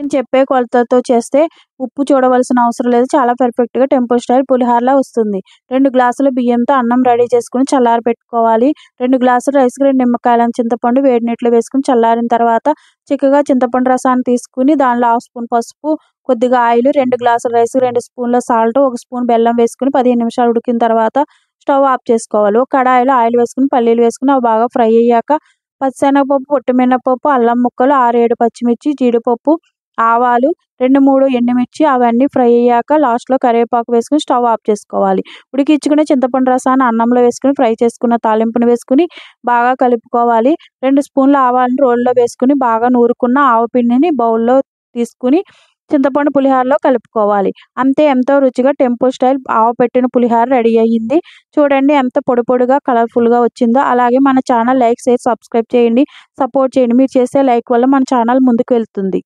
నేను చెప్పే కొలతలతో చేస్తే ఉప్పు చూడవలసిన అవసరం లేదు. చాలా పర్ఫెక్ట్‌గా టెంపుల్ స్టైల్ పులిహోరలా వస్తుంది. 2 గ్లాసుల బియ్యంతో అన్నం రెడీ చేసుకొని చల్లారబెట్టుకోవాలి. 2 గ్లాసుల రైస్‌కి 2 నిమ్మకాయలంత చింతపండు వేడి నీటిలో వేసుకొని చల్లారిన తర్వాత చిక్కగా చింతపండు రసాన్ని తీసుకొని దానిలో హాఫ్ స్పూన్ పసుపు, కొద్దిగా ఆయిల్, 2 గ్లాసుల రైస్‌కి 2 స్పూన్ల సాల్ట్, 1 స్పూన్ బెల్లం వేసుకొని 15 నిమిషాలు ఉడికిన తర్వాత స్టవ్ ఆఫ్ చేసుకోవాలి. ఒక కడాయిలో ఆయిల్ వేసుకొని పల్లీలు వేసుకొని అవి బాగా ఫ్రై అయ్యాక పచ్చిశనగపప్పు, పొట్టుమినపప్పు, అల్లం ముక్కలు, 6, 7 పచ్చిమిర్చి, జీడిపప్పు, ఆవాలు, 2, 3 ఎండుమిర్చి అవన్నీ ఫ్రై అయ్యాక లాస్ట్‌లో కరివేపాకు వేసుకొని స్టవ్ ఆఫ్ చేసుకోవాలి. ఉడికించుకున్న చింతపండు రసాన్ని అన్నంలో వేసుకొని ఫ్రై చేసుకున్న తాలింపును వేసుకొని బాగా కలుపుకోవాలి. 2 స్పూన్ల ఆవాలను రోల్లో వేసుకొని బాగా నూరుకున్న ఆవపిండిని బౌల్‌లో తీసుకొని చింతపండు పులిహోరలో కలుపుకోవాలి. అంతే, ఎంతో రుచిగా టెంపుల్ స్టైల్ ఆవపెట్టిన పులిహోర రెడీ అయ్యింది. చూడండి ఎంత పొడి పొడిగా కలర్‌ఫుల్‌గా వచ్చిందో. అలాగే మన ఛానల్ లైక్, షేర్, సబ్స్క్రైబ్ చేయండి. సపోర్ట్ చేయండి. మీరు చేసే లైక్ వల్ల మన ఛానల్ ముందుకు వెళ్తుంది.